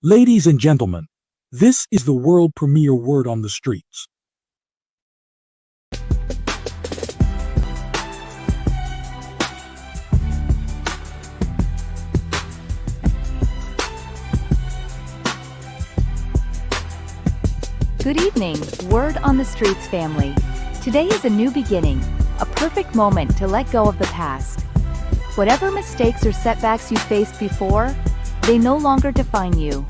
Ladies and gentlemen, this is the world premiere word on the streets. Good evening, Word on the Streets family. Today is a new beginning, a perfect moment to let go of the past. Whatever mistakes or setbacks you faced before, they no longer define you.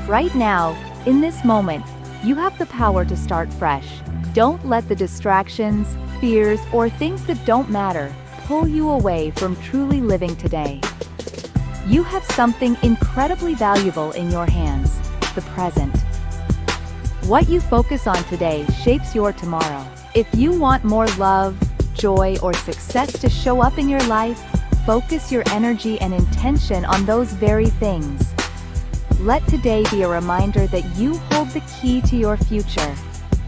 Right now, in this moment, you have the power to start fresh. Don't let the distractions, fears, or things that don't matter pull you away from truly living today. You have something incredibly valuable in your hands, the present. What you focus on today shapes your tomorrow. If you want more love, joy, or success to show up in your life, focus your energy and intention on those very things. Let today be a reminder that you hold the key to your future.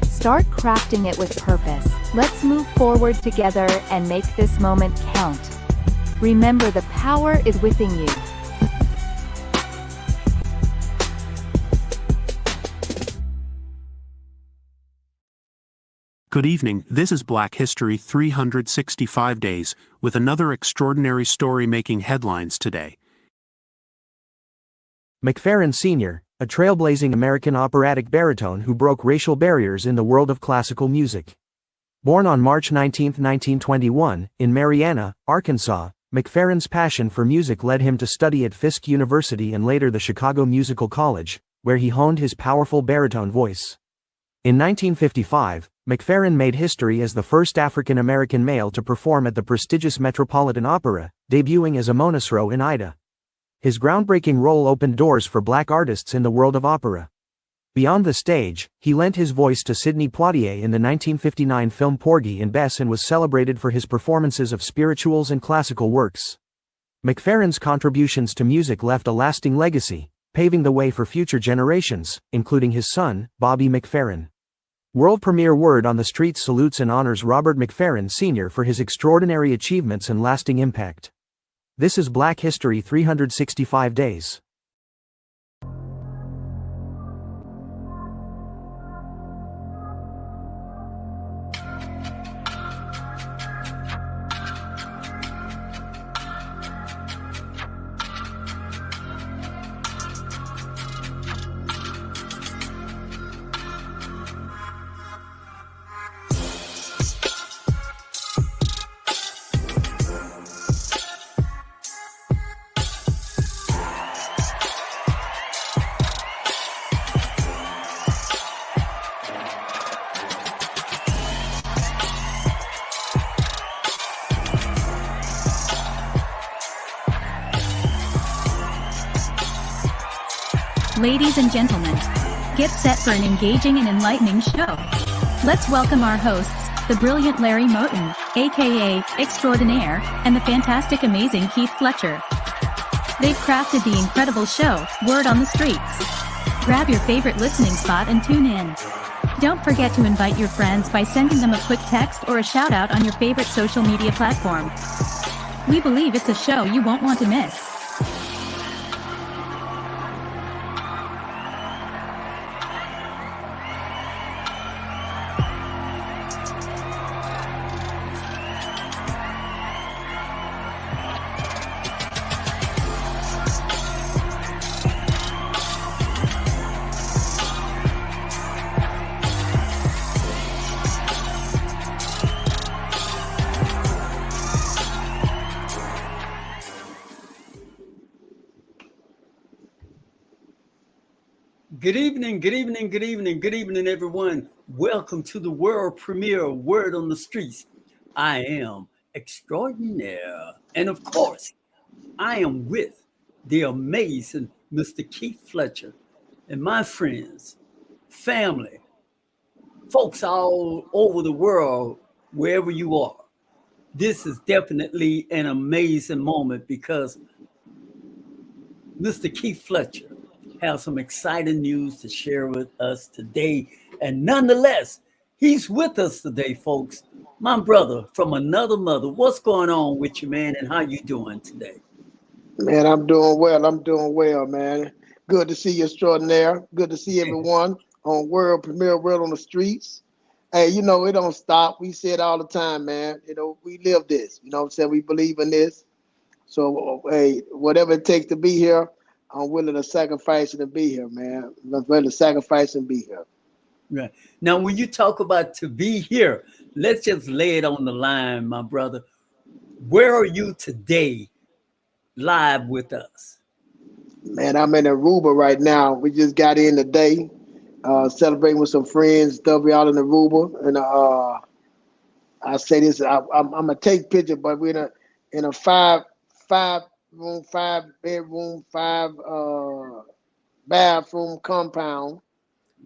Start crafting it with purpose. Let's move forward together and make this moment count. Remember, the power is within you. Good evening, this is Black History 365 Days, with another extraordinary story making headlines today. McFerrin Sr., a trailblazing American operatic baritone who broke racial barriers in the world of classical music. Born on March 19, 1921, in Marianna, Arkansas, McFerrin's passion for music led him to study at Fisk University and later the Chicago Musical College, where he honed his powerful baritone voice. In 1955, McFerrin made history as the first African-American male to perform at the prestigious Metropolitan Opera, debuting as a Monasro in Ida. His groundbreaking role opened doors for black artists in the world of opera. Beyond the stage, he lent his voice to Sidney Poitier in the 1959 film Porgy and Bess and was celebrated for his performances of spirituals and classical works. McFerrin's contributions to music left a lasting legacy, paving the way for future generations, including his son, Bobby McFerrin. World premiere Word on the Streets salutes and honors Robert McFerrin Sr. for his extraordinary achievements and lasting impact. This is Black History 365 Days. Ladies and gentlemen, get set for an engaging and enlightening show. Let's welcome our hosts, the brilliant Larry Moten, aka Extraordinaire, and the fantastic amazing Keith Fletcher. They've crafted the incredible show, Word on the Streets. Grab your favorite listening spot and tune in. Don't forget to invite your friends by sending them a quick text or a shout out on your favorite social media platform. We believe it's a show you won't want to miss. Good evening, good evening, good evening, good evening, everyone. Welcome to the world premiere Word on the Streets. I am Extraordinaire. And of course, I am with the amazing Mr. Keith Fletcher and my friends, family, folks all over the world, wherever you are. This is definitely an amazing moment because Mr. Keith Fletcher have some exciting news to share with us today. And nonetheless, he's with us today, folks. My brother from another mother. What's going on with you, man, and how you doing today? Man, I'm doing well. Man. Good to see you, extraordinaire. Good to see everyone on World Premiere World on the Streets. Hey, you know, it don't stop. We say it all the time, man. You know, we live this. You know what I'm saying? We believe in this. So, hey, whatever it takes to be here, I'm willing to sacrifice to be here, man. I'm willing to sacrifice and be here. Right. Now, when you talk about to be here, let's just lay it on the line, my brother. Where are you today live with us? Man, I'm in Aruba right now. We just got in today, celebrating with some friends, stuff. We all in Aruba, and I say this, I'm gonna take picture, but we're in a five room, 5 bedroom, 5 bathroom compound.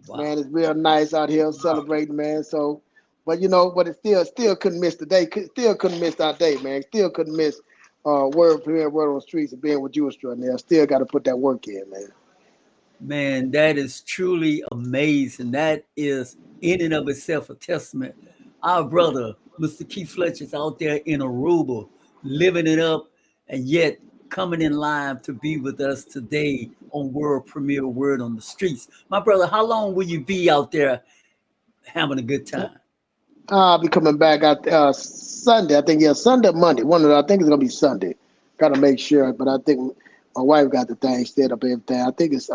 Wow. Man, it's real nice out here celebrating, man. So, but you know, but it still couldn't miss the day. Still couldn't miss our day, man. Still couldn't miss World Premiere World on the Streets and being with you extraordinaire. Still got to put that work in, man. Man, that is truly amazing. That is in and of itself a testament. Our brother, Mr. Keith Fletcher, is out there in Aruba, living it up, and yet coming in line to be with us today on World Premiere Word on the Streets. My brother, how long will you be out there having a good time? I'll be coming back out Sunday. I think Sunday, Monday. I think it's gonna be Sunday. Gotta make sure, but I think my wife got the thing set up, everything. I think it's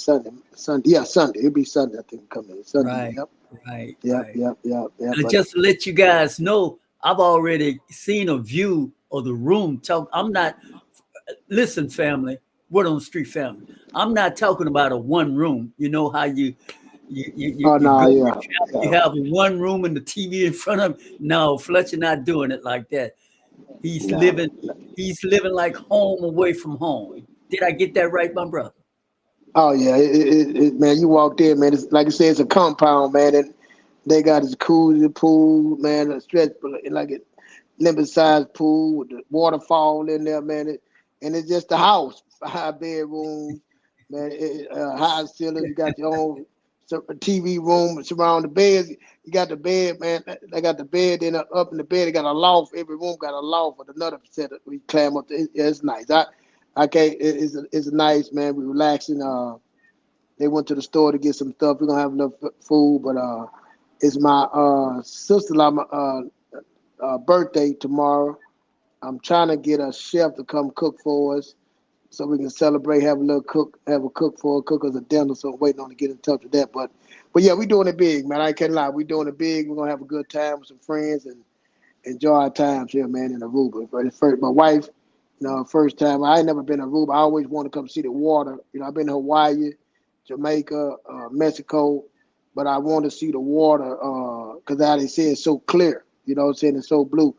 Sunday. Sunday, yeah, Sunday. It'll be Sunday. I think coming Sunday. Right, Yep, right, yep, right. yep, yep, yep. And But just to let you guys know, I've already seen a view of the room. I'm not, listen, family, Word on the Street family. I'm not talking about a one room. You know how oh you no, go, yeah, you yeah. have one room and the TV in front of him. No, Fletcher not doing it like that. He's No. living, he's living like home away from home. Did I get that right, my brother? Oh yeah, man. You walked in, man. It's like I said, it's a compound, man. And they got this jacuzzi pool, man. A stretch like a limit sized pool with the waterfall in there, man. And it's just a house, 5 bedrooms, man. High ceilings. You got your own TV room surround the beds. You got the bed, man. They got the bed. Then up in the bed, they got a loft. Every room got a loft with another set. We climb up. It's nice. I can't. It's nice, man. We relaxing. They went to the store to get some stuff. We're gonna have enough food, but it's my sister-in-law birthday tomorrow. I'm trying to get a chef to come cook for us so we can celebrate, have a cook for her, cook us a dinner. So I'm waiting on to get in touch with that. But yeah, we doing it big, man. I can't lie. We doing it big. We're gonna have a good time with some friends and enjoy our times here, man, in Aruba. First, my wife, first time. I ain't never been to Aruba. I always want to come see the water. I've been to Hawaii, Jamaica, Mexico, but I want to see the water because they say it's so clear. You know what I'm saying? It's so blue.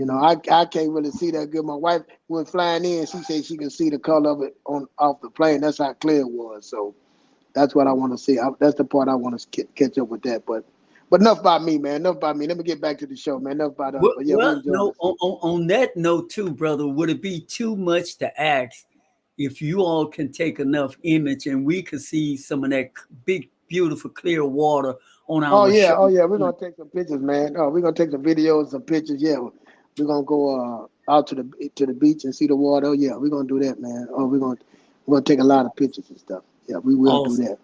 I can't really see that good. My wife went flying in. She said she can see the color of it off the plane. That's how clear it was. So that's what I want to see. That's the part I want to catch up with that. But enough about me, man. Enough about me. Let me get back to the show, man. Enough about us. Well, But yeah, we well, enjoying no. it. On that note, too, brother, would it be too much to ask if you all can take enough image and we could see some of that big, beautiful, clear water on Oh our yeah, show? oh yeah. We're gonna take some pictures, man. Oh, we're gonna take some videos, some pictures. Yeah, we're gonna go out to the beach and see the water. Oh yeah, we're gonna do that, man. Oh, we're gonna take a lot of pictures and stuff. Yeah, we will do Awesome, that.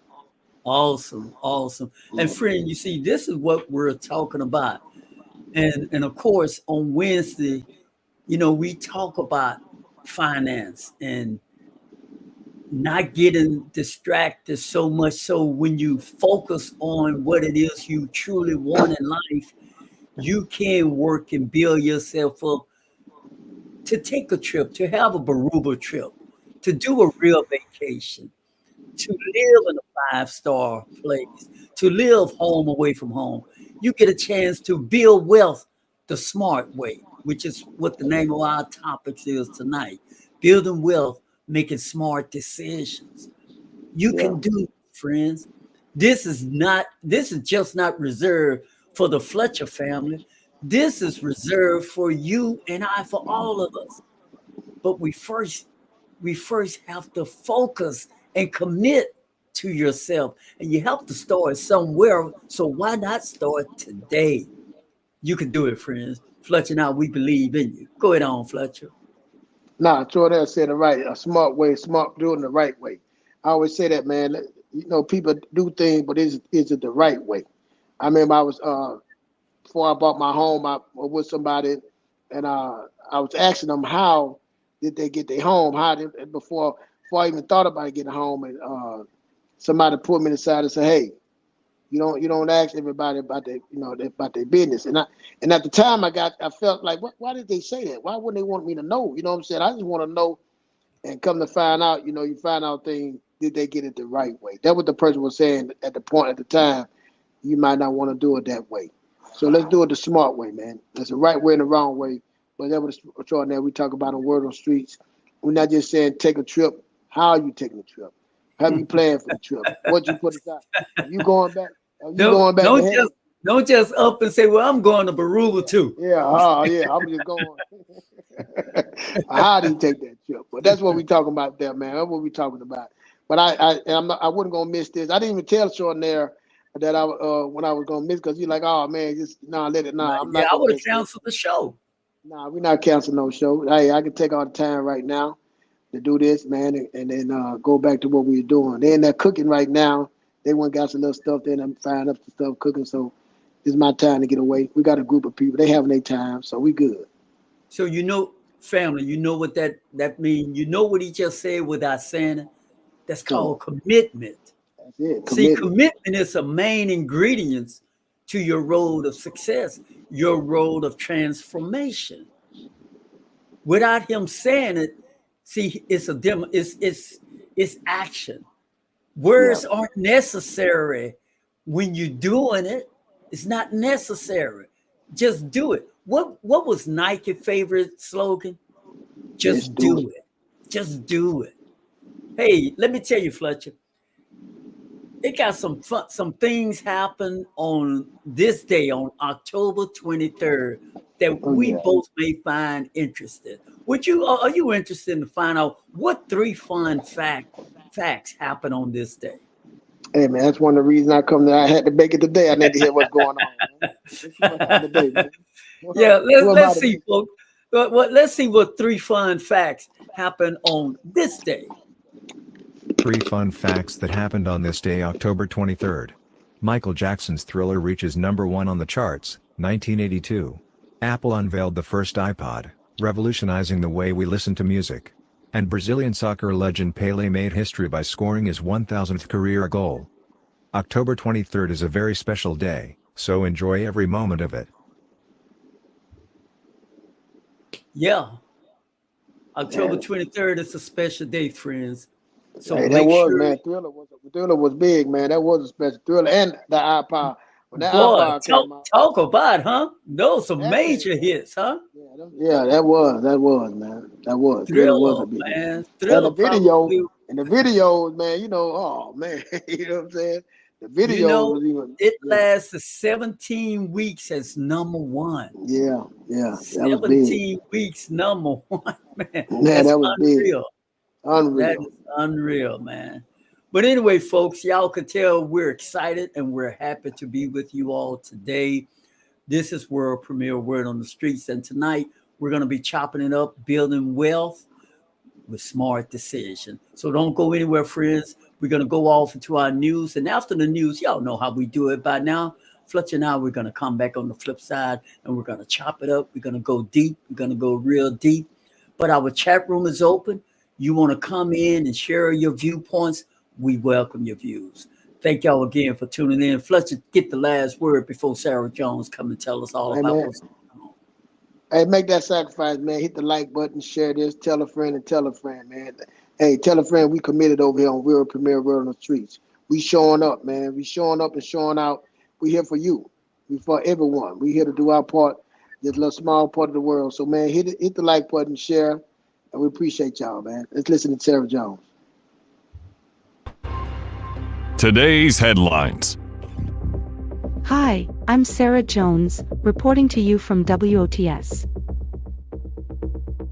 awesome, awesome. And Yeah. friend, you see, this is what we're talking about. And of course, on Wednesday, we talk about finance and not getting distracted so much so when you focus on what it is you truly want in life, you can work and build yourself up to take a trip, to have a Baruba trip, to do a real vacation, to live in a five-star place, to live home away from home. You get a chance to build wealth the smart way, which is what the name of our topics is tonight. Building wealth, making smart decisions. You Yeah. can do, friends. This is just not reserved for the Fletcher family. This is reserved for you and I, for all of us. But we first have to focus and commit to yourself. And you have to start somewhere. So why not start today? You can do it, friends. Fletcher and I, we believe in you. Go ahead on, Fletcher. Nah, Jordan said it right. A smart way, smart doing the right way. I always say that, man. You know, people do things, but is it the right way? I remember I was before I bought my home, I was with somebody, and I was asking them how did they get their home? How did before I even thought about getting home, and somebody pulled me aside and said, "Hey, you don't ask everybody about about their business." And at the time I felt like, why did they say that? Why wouldn't they want me to know? You know what I'm saying? I just want to know. And come to find out, you find out things, did they get it the right way? That what the person was saying at the time. You might not want to do it that way. So let's do it the smart way, man. There's a right way and a wrong way. But that was extraordinary. We talk about a word on streets. We're not just saying take a trip. How are you taking the trip? How you planning for the trip? What you put aside? Are you going back? Are you going back to heaven? Don't just up and say, well, I'm going to Barula too. Yeah, I'm just going. How do you take that trip? But that's what we talking about there, man. That's what we talking about. But I wasn't gonna miss this. I didn't even tell Sean there that when I was gonna miss, because you're like, oh man, just let it. I'm not. I would have canceled the show. We're not canceling no show. Hey, I can take all the time right now to do this, man, and then go back to what we were doing. They're in there cooking right now. They went got some little stuff there, and I'm firing up some stuff cooking. So it's my time to get away. We got a group of people. They having their time, so we good. So family, you know what that means. You know what he just said without saying it. That's called commitment. That's it. See, commitment is a main ingredient to your road of success, your road of transformation. Without him saying it, see, it's a demo. It's action. Words aren't necessary when you're doing it. It's not necessary. Just do it. What was Nike's favorite slogan? Just do it. Just do it. Hey, let me tell you, Fletcher. It got some things happen on this day, on October 23rd, that we both may find interesting. Are you interested in find out what 3 fun facts happen on this day? Hey man, that's one of the reasons I come there. I had to make it today. I need to hear what's going on. Man. Yeah, let's see, folks. Let's see what 3 fun facts happen on this day. 3 fun facts that happened on this day, October 23rd. Michael Jackson's Thriller reaches #1 on the charts, 1982. Apple unveiled the first iPod, revolutionizing the way we listen to music. And Brazilian soccer legend Pelé made history by scoring his 1,000th career goal. October 23rd is a very special day, so enjoy every moment of it. Yeah. October 23rd is a special day, friends. So hey, that was, man. Thriller was big, man. That was a special Thriller and the iPod. When that iPod came out, talk about, huh? Those are major hits, huh? Yeah, that was, man. That was. Thriller was a big man. Thriller and the videos, man. Oh man, you know what I'm saying? The video was even. It lasted 17 weeks as #1. Yeah. 17 weeks, #1, man. Yeah, that was unreal. Big. Unreal. That is unreal, man. But anyway, folks, y'all could tell we're excited and we're happy to be with you all today. This is World Premiere Word on the Streets. And tonight we're going to be chopping it up, building wealth with smart decision. So don't go anywhere, friends. We're going to go off into our news. And after the news, y'all know how we do it by now. Fletcher and I, we're going to come back on the flip side and we're going to chop it up. We're going to go deep. We're going to go real deep. But our chat room is open. You want to come in and share your viewpoints, we welcome your views. Thank y'all again for tuning in. Fletcher, get the last word before Sarah Jones come and tell us all about what's going on. Hey, make that sacrifice, man. Hit the like button, share this, tell a friend, man. Hey, tell a friend we committed over here on World Premiere Word on the Streets. We showing up, man. We showing up and showing out. We here for you. We for everyone. We here to do our part, this little small part of the world. So, man, hit the like button, share. And we appreciate y'all, man. Let's listen to Sarah Jones. Today's headlines. Hi, I'm Sarah Jones, reporting to you from WOTS.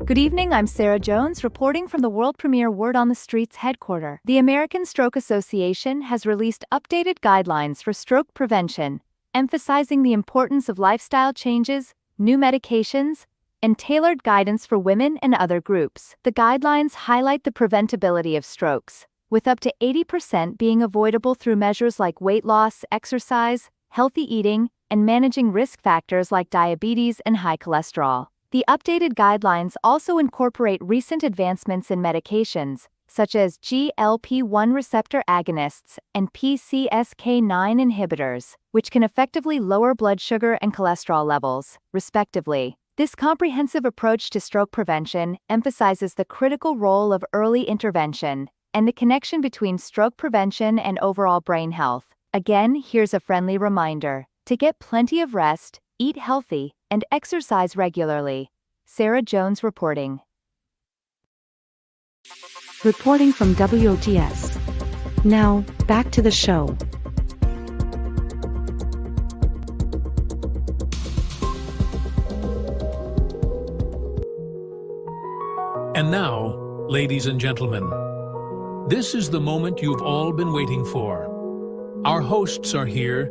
Good evening, I'm Sarah Jones, reporting from the World Premiere Word on the Streets headquarters. The American Stroke Association has released updated guidelines for stroke prevention, emphasizing the importance of lifestyle changes, new medications, and tailored guidance for women and other groups. The guidelines highlight the preventability of strokes, with up to 80% being avoidable through measures like weight loss, exercise, healthy eating, and managing risk factors like diabetes and high cholesterol. The updated guidelines also incorporate recent advancements in medications, such as GLP-1 receptor agonists and PCSK9 inhibitors, which can effectively lower blood sugar and cholesterol levels, respectively. This comprehensive approach to stroke prevention emphasizes the critical role of early intervention and the connection between stroke prevention and overall brain health. Again, here's a friendly reminder to get plenty of rest, eat healthy, and exercise regularly. Sarah Jones reporting. Reporting from WOTS. Now, back to the show. And now, ladies and gentlemen, this is the moment you've all been waiting for. Our hosts are here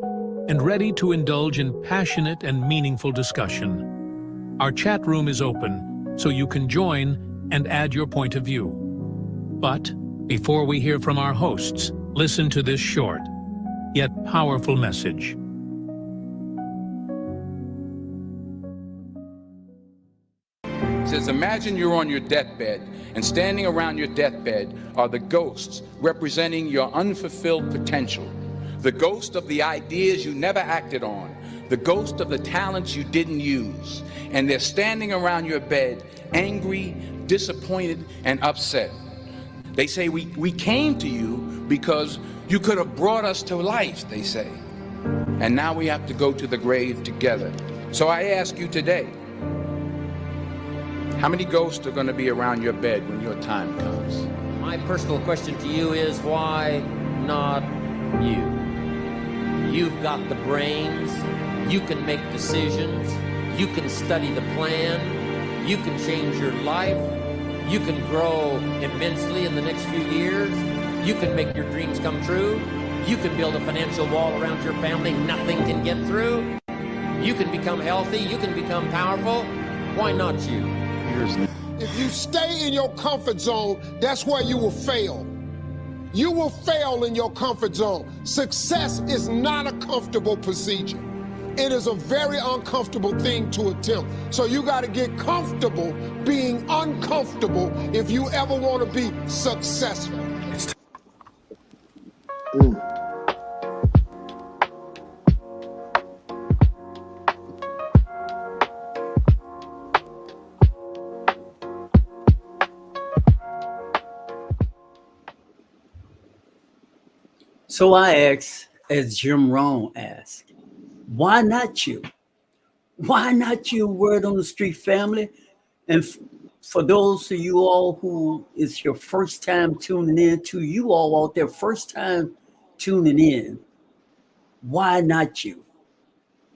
and ready to indulge in passionate and meaningful discussion. Our chat room is open, so you can join and add your point of view. But before we hear from our hosts, listen to this short, yet powerful message. It says, imagine you're on your deathbed, and standing around your deathbed are the ghosts representing your unfulfilled potential, the ghost of the ideas you never acted on, the ghost of the talents you didn't use, and they're standing around your bed, angry, disappointed, and upset. They say, we came to you because you could have brought us to life, they say. And now we have to go to the grave together. So I ask you today, how many ghosts are going to be around your bed when your time comes? My personal question to you is, why not you? You've got the brains, you can make decisions, you can study the plan, you can change your life, you can grow immensely in the next few years, you can make your dreams come true, you can build a financial wall around your family nothing can get through, you can become healthy, you can become powerful. Why not you? If you stay in your comfort zone, that's where you will fail. You will fail in your comfort zone. Success is not a comfortable procedure. It is a very uncomfortable thing to attempt. So you got to get comfortable being uncomfortable if you ever want to be successful. So I ask, as Jim Rohn asked, why not you? Why not you, Word on the Street family? And for those of you all who is your first time tuning in, to you all out there, first time tuning in, why not you?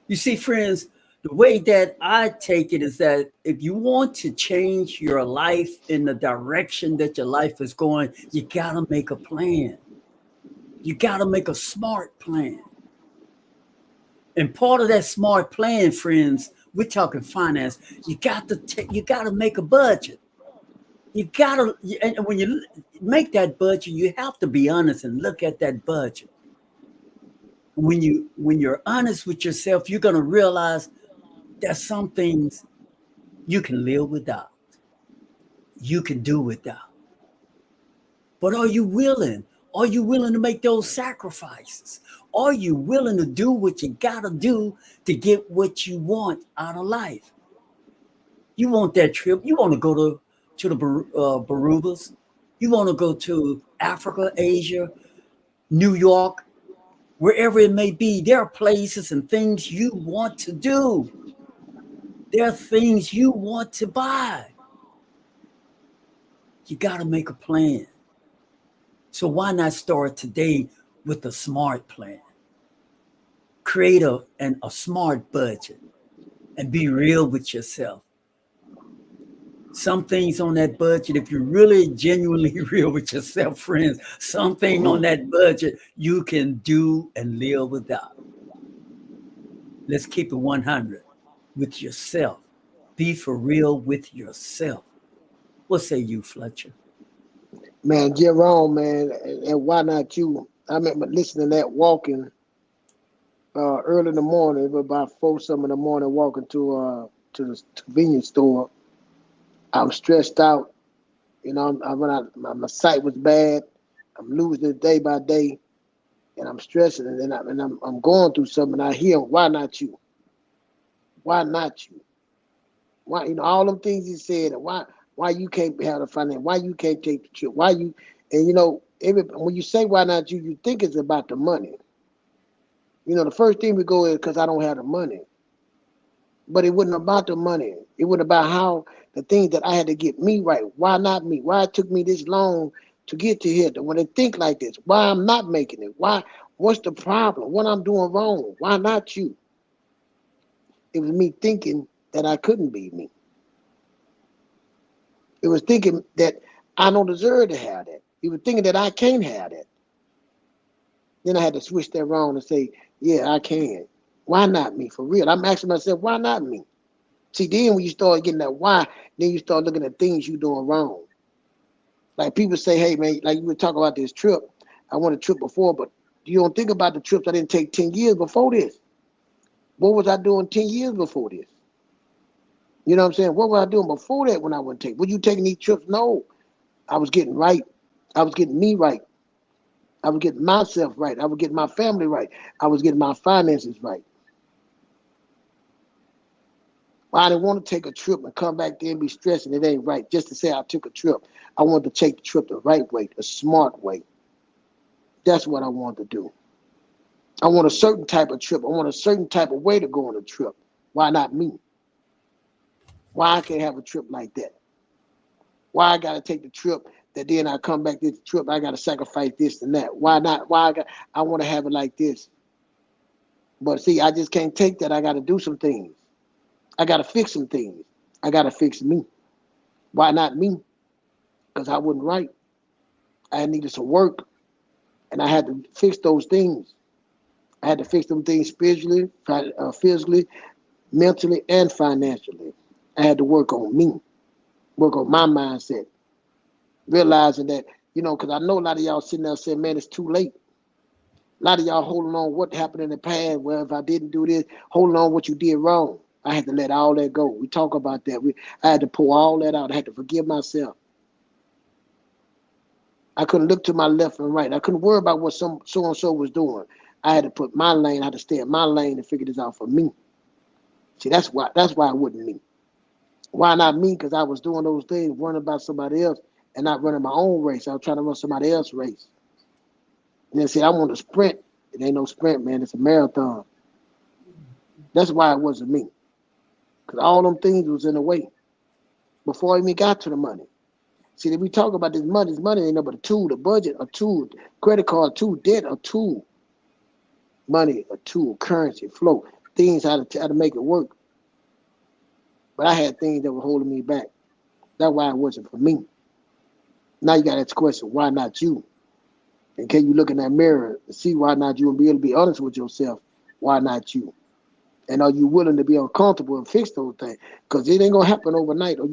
You see, friends, the way that I take it is that if you want to change your life in the direction that your life is going, you got to make a plan. You got to make a smart plan. And part of that smart plan, friends, we're talking finance. You got to make a budget. And when you make that budget, you have to be honest and look at that budget. When you're honest with yourself, you're going to realize there's some things you can live without. You can do without. But are you willing? Are you willing to make those sacrifices? Are you willing to do what you got to do to get what you want out of life? You want that trip. You want to go to the Bermudas. You want to go to Africa, Asia, New York, wherever it may be. There are places and things you want to do. There are things you want to buy. You got to make a plan. So why not start today with a smart plan? Create a smart budget and be real with yourself. Some things on that budget, if you're really genuinely real with yourself, friends, something on that budget you can do and live without. Let's keep it 100 with yourself. Be for real with yourself. What say you, Fletcher? Man, Jerome, man, and why not you? I remember listening to that walking early in the morning, it was about 4 some in the morning, walking to the convenience store. I'm stressed out. You know, I run out. My sight was bad. I'm losing it day by day, and I'm stressing. And then I'm going through something. And I hear, why not you? Why not you? Why, you know, all them things he said. And why you can't have the finance? Why you can't take the trip? Why you? And you know, when you say why not you, you think it's about the money. You know, the first thing we go is because I don't have the money. But it wasn't about the money. It wasn't about how the things that I had to get me right. Why not me? Why it took me this long to get to here? When they think like this, why I'm not making it? Why? What's the problem? What I'm doing wrong? Why not you? It was me thinking that I couldn't be me. It was thinking that I don't deserve to have that. It was thinking that I can't have that. Then I had to switch that around and say, yeah, I can. Why not me? For real. I'm asking myself, why not me? See, then when you start getting that why, then you start looking at things you're doing wrong. Like people say, hey, man, like you were talking about this trip. I went a trip before, but you don't think about the trips I didn't take 10 years before this. What was I doing 10 years before this? You know what I'm saying? What was I doing before that when I went take? Were you taking these trips? No. I was getting right. I was getting me right. I was getting myself right. I was getting my family right. I was getting my finances right. I didn't want to take a trip and come back there and be stressed and it ain't right just to say I took a trip. I wanted to take the trip the right way, the smart way. That's what I wanted to do. I want a certain type of trip. I want a certain type of way to go on a trip. Why not me? Why I can't have a trip like that? Why I got to take the trip that then I come back to the trip, I got to sacrifice this and that. Why not? I want to have it like this. But see, I just can't take that. I got to do some things. I got to fix some things. I got to fix me. Why not me? Because I wasn't right. I needed some work, and I had to fix those things. I had to fix them things spiritually, physically, mentally, and financially. I had to work on me, work on my mindset, realizing that, you know, because I know a lot of y'all sitting there saying, man, it's too late. A lot of y'all holding on what happened in the past. Well, if I didn't do this, holding on what you did wrong. I had to let all that go. We talk about that. I had to pour all that out. I had to forgive myself. I couldn't look to my left and right. I couldn't worry about what so-and-so was doing. I had to put my lane. I had to stay in my lane and figure this out for me. See, that's why it wasn't me. Why not me? Because I was doing those things, worrying about somebody else and not running my own race. I was trying to run somebody else's race. And then see, I want to sprint. It ain't no sprint, man. It's a marathon. That's why it wasn't me. Because all them things was in the way before I even got to the money. See, we talk about this money ain't no but a tool, the budget, a tool, credit card, a tool, debt, a tool. Money, a tool, currency, flow, things how to make it work. But I had things that were holding me back. That's why it wasn't for me. Now you got to ask the question, why not you? And can you look in that mirror and see why not you and be able to be honest with yourself? Why not you? And are you willing to be uncomfortable and fix those things? Because it ain't gonna happen overnight. Are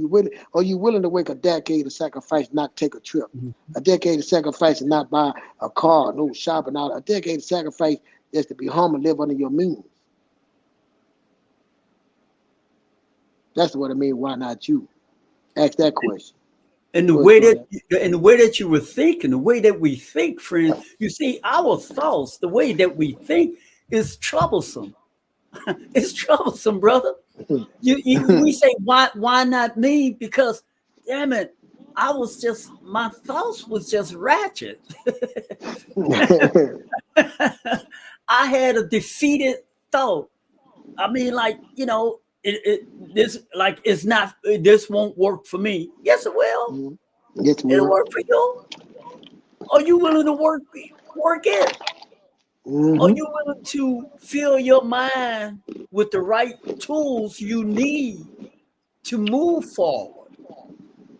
you willing to wait a decade to sacrifice, not take a trip? Mm-hmm. A decade to sacrifice and not buy a car, no shopping out. A decade to sacrifice just to be home and live under your means. That's what I mean. Why not you? Ask that question. And the way that you were thinking, the way that we think, friends, you see, our thoughts, the way that we think is troublesome. It's troublesome, brother. We say, why not me? Because, damn it, my thoughts was just ratchet. I had a defeated thought. I mean, like, you know, this won't work for me. Yes, it will. Yes, it will. It'll work for you. Are you willing to work it? Mm-hmm. Are you willing to fill your mind with the right tools you need to move forward?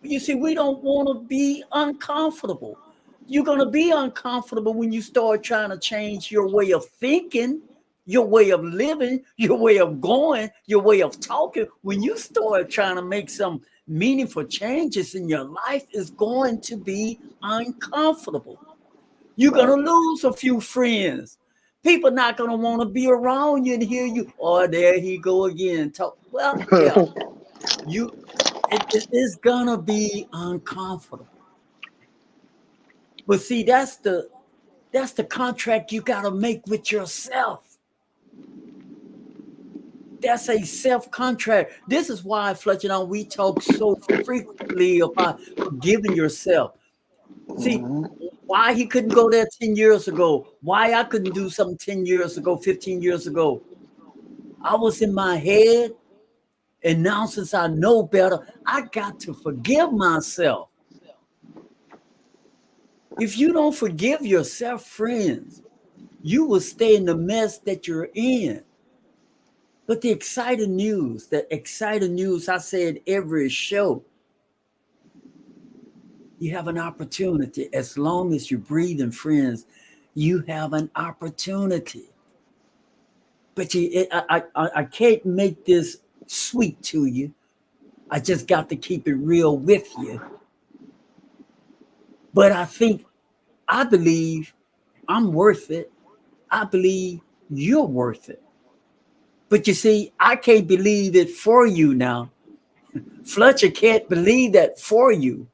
You see, we don't want to be uncomfortable. You're going to be uncomfortable when you start trying to change your way of thinking, your way of living, your way of going, your way of talking. When you start trying to make some meaningful changes in your life is going to be uncomfortable. You're going to lose a few friends. People not going to want to be around you and hear you. Oh, there he go again. Talk. Well, yeah, it is going to be uncomfortable. But see, that's the contract you got to make with yourself. That's a self contract. This is why, Fletcher, we talk so frequently about forgiving yourself. See, why he couldn't go there 10 years ago, why I couldn't do something 10 years ago, 15 years ago. I was in my head, and now since I know better, I got to forgive myself. If you don't forgive yourself, friends, you will stay in the mess that you're in. But the exciting news, I said every show, you have an opportunity. As long as you're breathing, friends, you have an opportunity. But I can't make this sweet to you. I just got to keep it real with you. But I believe I'm worth it. I believe you're worth it. But you see, I can't believe it for you now. Fletcher can't believe that for you.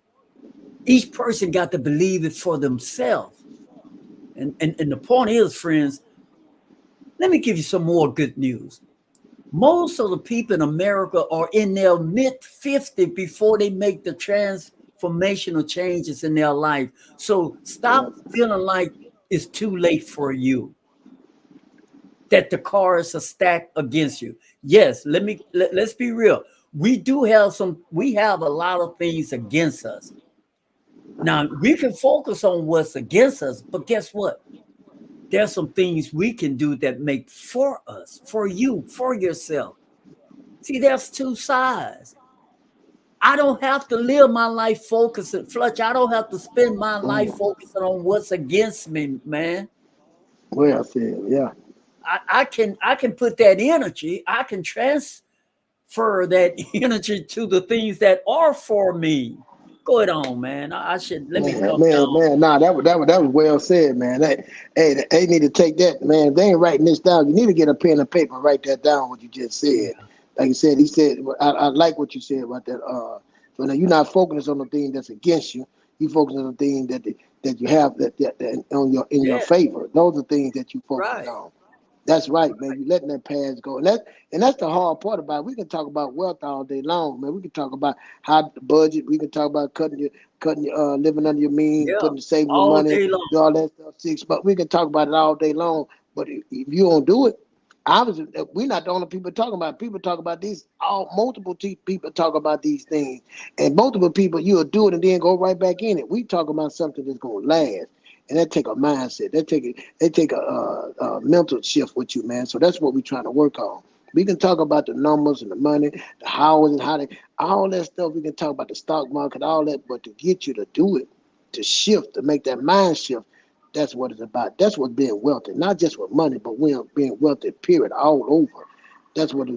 Each person got to believe it for themselves. And the point is, friends, let me give you some more good news. Most of the people in America are in their mid-50s before they make the transformational changes in their life. So stop feeling like it's too late for you, that the cards are stacked against you. Yes, let's be real. We have a lot of things against us. Now, we can focus on what's against us, but guess what? There's some things we can do that make for us, for you, for yourself. See, there's two sides. I don't have to live my life focusing, Fletcher. I don't have to spend my life focusing on what's against me, man. Well said, yeah. I can put that energy, I can transfer that energy to the things that are for me. Go ahead on, man. I should let me come down. Man. Nah, that was well said, man. They need to take that, man. If they ain't writing this down, you need to get a pen and paper and write that down. What you just said, like you said, he said. I like what you said about that. So now you're not focusing on the thing that's against you. You focus on the thing that you have that on your favor. Those are things that you focus on. That's right, man. You letting that past go, and that's the hard part about it. We can talk about wealth all day long, man. We can talk about how the budget. We can talk about cutting your living under your means, saving your money, do all that stuff. But we can talk about it all day long. But if you don't do it, obviously we're not the only people talking about it. People talk about these. Multiple people talk about these things, and multiple people you'll do it and then go right back in it. We talk about something that's gonna last. And that take a mindset. They take a mental shift with you, man. So that's what we're trying to work on. We can talk about the numbers and the money, the hours and all that stuff. We can talk about the stock market, all that. But to get you to do it, to shift, to make that mind shift, that's what it's about. That's what being wealthy, not just with money, but being wealthy, period, all over. That's what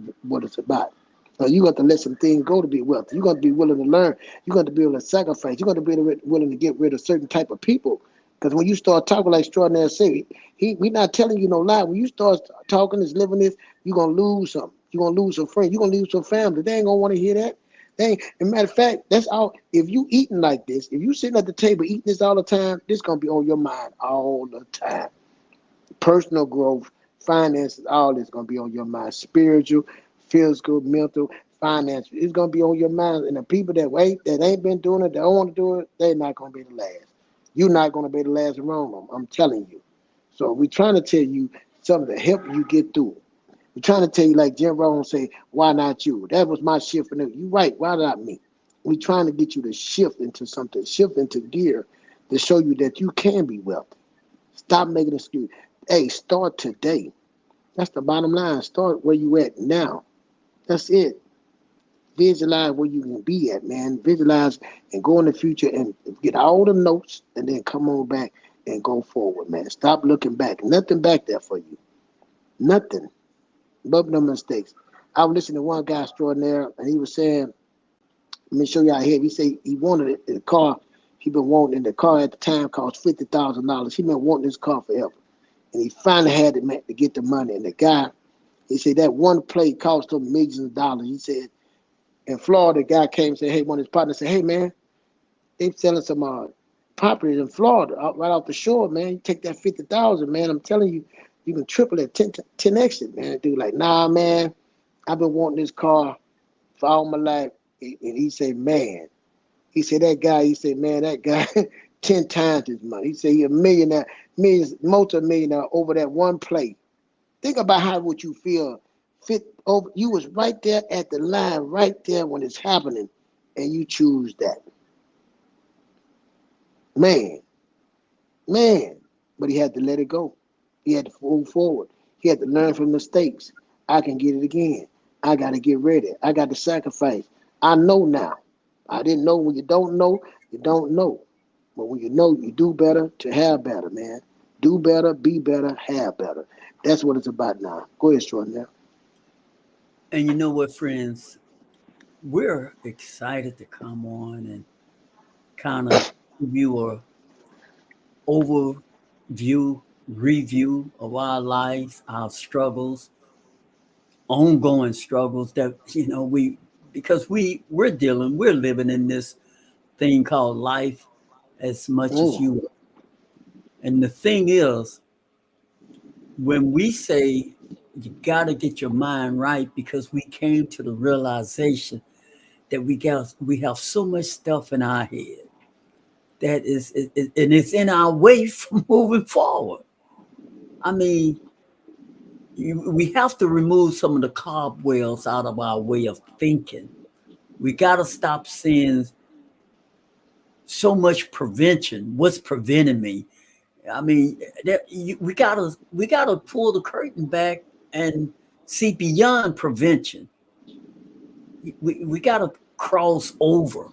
it's about. So you got to let some things go to be wealthy. You got to be willing to learn. You got to be able to sacrifice. You got to be willing to get rid of certain type of people. Because when you start talking like Extraordinary said, we not telling you no lie. When you start talking this, living this, you're going to lose something. You're going to lose some friends. You're going to lose some family. They ain't going to want to hear that. As a matter of fact, that's all. If you eating like this, if you sitting at the table eating this all the time, this going to be on your mind all the time. Personal growth, finances, all this going to be on your mind. Spiritual, physical, mental, financial. It's going to be on your mind. And the people that ain't been doing it, that don't want to do it, they're not going to be the last. You're not going to be the last around them. I'm telling you. So we're trying to tell you something to help you get through. We're trying to tell you, like Jim Rohn say, why not you? That was my shift. And you're right. Why not me? We're trying to get you to shift into something, shift into gear to show you that you can be wealthy. Stop making excuses. Hey, start today. That's the bottom line. Start where you at now. That's it. Visualize where you can be at, man. Visualize and go in the future and get all the notes and then come on back and go forward, man. Stop looking back. Nothing back there for you. Nothing. But no mistakes. I was listening to one guy extraordinaire, and he was saying, Let me show you how heavy. He said he wanted it. The car he been wanting. And the car at the time cost $50,000. He been wanting this car forever, and he finally had it to get the money. And the guy, he said that one plate cost him millions of dollars. He said in Florida, the guy came and said, "Hey," one of his partners said, "Hey man, they selling some property in Florida right off the shore, man. You take that 50,000, man. I'm telling you, you can triple it, 10x it, man." Dude, like, "Nah, man, I've been wanting this car for all my life." And he said, "Man," he said, "Man, that guy 10 times his money." He said he a millionaire, multi-millionaire over that one play. Think about how would you feel fit over. You was right there at the line, right there when it's happening, and you choose that. Man. But he had to let it go. He had to move forward. He had to learn from mistakes. I can get it again. I got to get ready. I got to sacrifice. I know now. I didn't know. When you don't know, you don't know. But when you know, you do better to have better, man. Do better, be better, have better. That's what it's about now. Go ahead, Extraordinaire. And you know what, friends? We're excited to come on and kind of give you a overview, review of our lives, our struggles, ongoing struggles that because we're living in this thing called life as much as you are. And the thing is, when we say you got to get your mind right, because we came to the realization that we have so much stuff in our head that and it's in our way from moving forward. I mean, we have to remove some of the cobwebs out of our way of thinking. We got to stop seeing so much prevention. What's preventing me? I mean, we gotta pull the curtain back and see beyond prevention. We gotta cross over.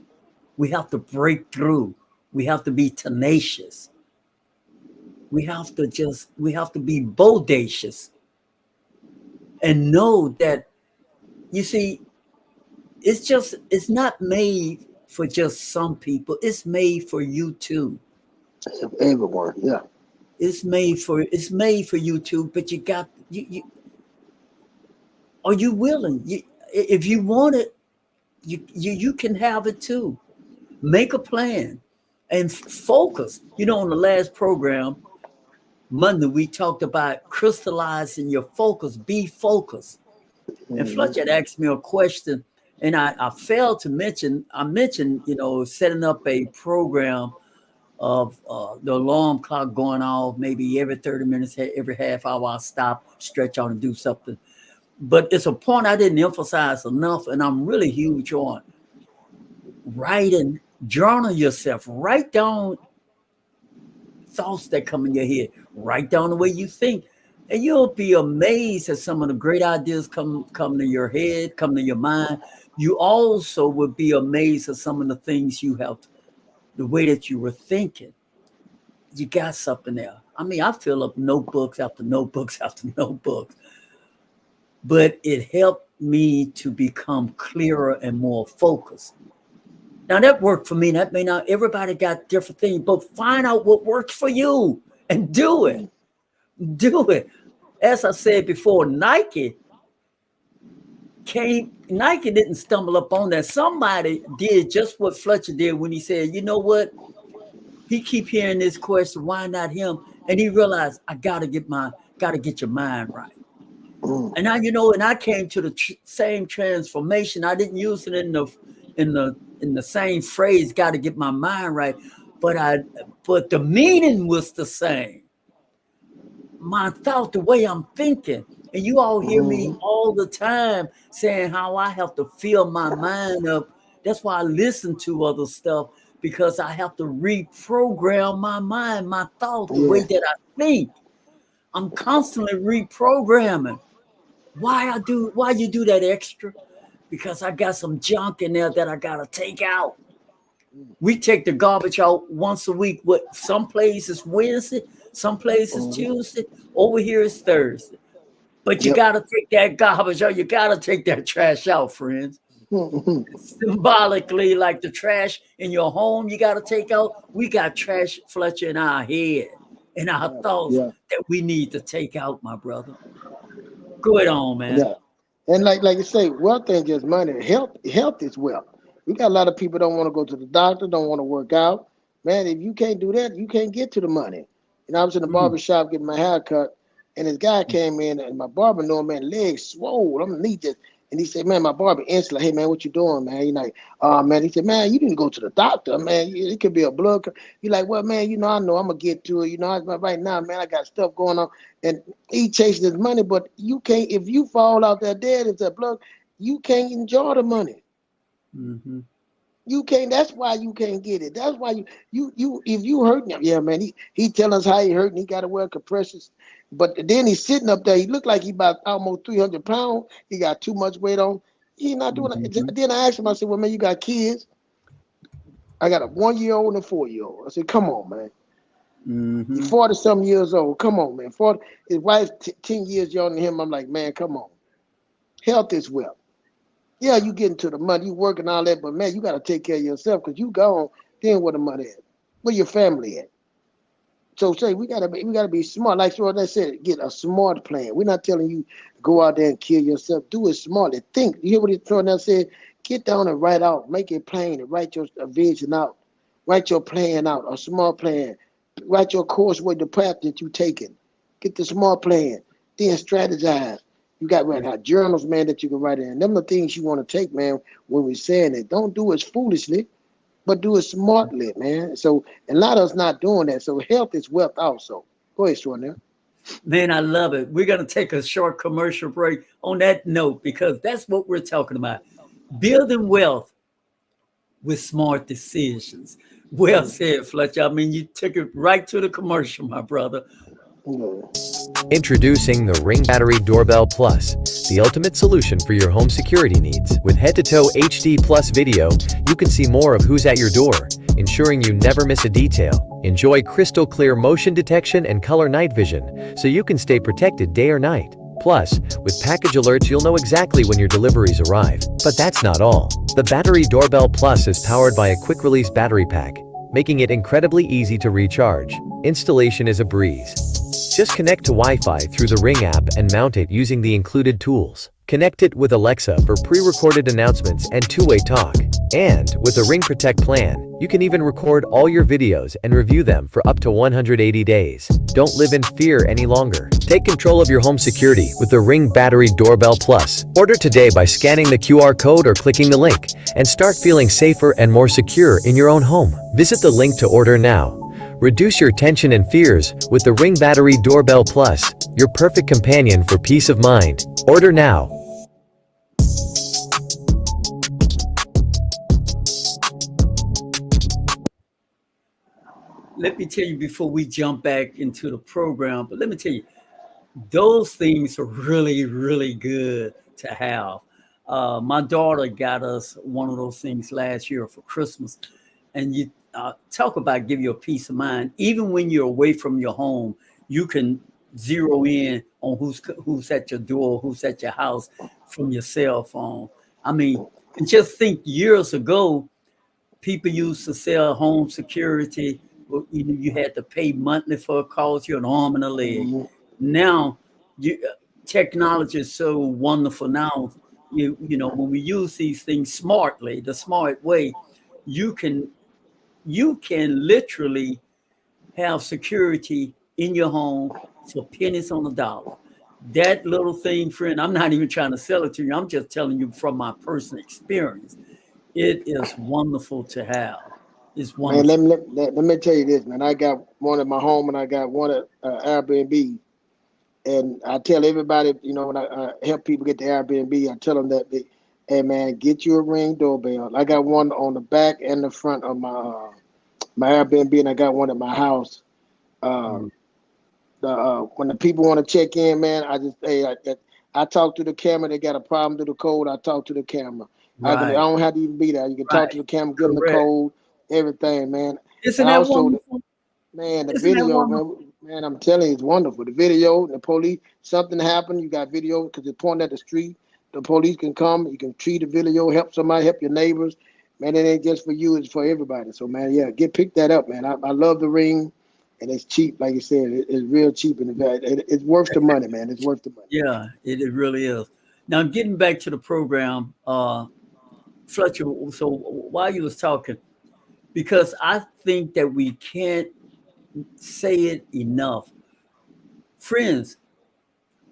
We have to break through. We have to be tenacious. We have to be bodacious and know that, you see, it's not made for just some people. It's made for you too. Everyone, yeah. It's made for you too. But you are you willing? If you want it, you can have it too. Make a plan and focus. On the last program, Monday, we talked about crystallizing your focus. Be focused. And Fletcher had asked me a question, and I failed to mention. I mentioned, setting up a program of the alarm clock going off maybe every 30 minutes, every half hour. I stop, stretch out, and do something. But it's a point I didn't emphasize enough, and I'm really huge on writing. Journal yourself. Write down thoughts that come in your head. Write down the way you think, and you'll be amazed at some of the great ideas come to your head, come to your mind. You also would be amazed at some of the things you have, the way that you were thinking. You got something there. I mean, I fill up notebooks after notebooks after notebooks, but it helped me to become clearer and more focused. Now that worked for me. That may not, everybody got different things, but find out what works for you and do it. Do it. As I said before, Nike didn't stumble upon that. Somebody did just what Fletcher did when he said, you know what? He keep hearing this question, why not him? And he realized, I gotta get your mind right. And now, and I came to the same transformation. I didn't use it in the same phrase, got to get my mind right, but the meaning was the same. My thought, the way I'm thinking, and you all hear me all the time saying how I have to fill my mind up. That's why I listen to other stuff, because I have to reprogram my mind, my thought, the way that I think. I'm constantly reprogramming. Why you do that extra? Because I got some junk in there that I gotta take out. We take the garbage out once a week. Some places Wednesday, some places Tuesday. Over here is Thursday. But you gotta take that garbage out. You gotta take that trash out, friends. Symbolically, like the trash in your home you got to take out, we got trash, Fletcher, in our head, in our thoughts Yeah, that we need to take out, my brother. Go ahead on, man. yeah. And like you say, wealth ain't just money. Health is wealth. We got a lot of people don't want to go to the doctor, don't want to work out. Man, if you can't do that, you can't get to the money. And I was in the barber shop getting my hair cut, and this guy came in, and my barber knew him, man, legs swole underneath it. And he said, man, my barber instantly, hey, man, what you doing, man? He like, man, he said, man, you didn't go to the doctor, man. It could be a blood. He like, well, man, I know I'm going to get to it. Right now, man, I got stuff going on. And he chasing his money, but you can't, if you fall out there dead, if that blood, you can't enjoy the money. Mm-hmm. You can't. That's why you can't get it. That's why you if you hurt him, yeah, man. He tell us how he hurt, and he got to wear compressors. But then he's sitting up there. He looked like he about almost 300 pounds. He got too much weight on. He not doing it. Then I asked him. I said, "Well, man, you got kids?" I got a 1-year-old and a 4-year-old. I said, "Come on, man. Mm-hmm. You're 40-something years old. Come on, man. 40. His wife's 10 years younger than him. I'm like, man, come on. Health is wealth. Yeah, you getting to the money, you working all that, but man, you got to take care of yourself because you gone. Then where the money at? Where your family at? So say we gotta be smart. Like Jordan said, get a smart plan. We're not telling you to go out there and kill yourself. Do it smartly. Think. You hear what Jordan said? Get down and write out. Make it plain and write your vision out. Write your plan out. A small plan. Write your course with the path that you taking. Get the small plan. Then strategize. You got right now journals, man, that you can write in. Them the things you want to take, man, when we're saying it. Don't do it foolishly, but do it smartly, man. So a lot of us not doing that. So health is wealth also. Go ahead, Jordan. Man, I love it. We're going to take a short commercial break on that note because that's what we're talking about. Building wealth with smart decisions. Well said, Fletcher. I mean, you took it right to the commercial, my brother. Introducing the Ring Battery Doorbell Plus, the ultimate solution for your home security needs. With head-to-toe HD Plus video, you can see more of who's at your door, ensuring you never miss a detail. Enjoy crystal clear motion detection and color night vision, so you can stay protected day or night. Plus, with package alerts, you'll know exactly when your deliveries arrive. But that's not all. The Battery Doorbell Plus is powered by a quick-release battery pack, making it incredibly easy to recharge. Installation is a breeze. Just connect to Wi-Fi through the Ring app and mount it using the included tools. Connect it with Alexa for pre-recorded announcements and two-way talk. And with the Ring Protect plan, you can even record all your videos and review them for up to 180 days. Don't live in fear any longer. Take control of your home security with the Ring Battery Doorbell Plus. Order today by scanning the QR code or clicking the link, and start feeling safer and more secure in your own home. Visit the link to order now. Reduce your tension and fears with the Ring Battery Doorbell Plus, your perfect companion for peace of mind. Order now. Let me tell you before we jump back into the program, but let me tell you, those things are really, really good to have. My daughter got us one of those things last year for Christmas, and you talk about give you a peace of mind. Even when you're away from your home, you can zero in on who's at your door, who's at your house from your cell phone. I mean, and just think years ago, people used to sell home security. You had to pay monthly for a cost, you're an arm and a leg. Now, technology is so wonderful now. You know, when we use these things smartly, the smart way, you can literally have security in your home for pennies on the dollar. That little thing, friend, I'm not even trying to sell it to you. I'm just telling you from my personal experience. It is wonderful to have. It's wonderful. Man, let me tell you this, man. I got one at my home and I got one at Airbnb. And I tell everybody, you know, when I help people get the Airbnb, I tell them that, hey, man, get you a Ring doorbell. I got one on the back and the front of my Airbnb, and I got one at my house. When the people want to check in, man, I talk to the camera. They got a problem through the code. I talk to the camera. Right. I don't have to even be there. You can talk to the camera, give them the code, everything, man. Isn't that wonderful? Man, the video, man, I'm telling you, it's wonderful. The video, the police, something happened, you got video because they're pointing at the street. The police can come. You can treat a video, help somebody, help your neighbors. Man, it ain't just for you; it's for everybody. So, man, yeah, pick that up, man. I love the ring, and it's cheap, like you said. It's real cheap, and it's worth the money, man. It's worth the money. Yeah, it really is. Now, getting back to the program, Fletcher. So while you was talking, because I think that we can't say it enough, friends.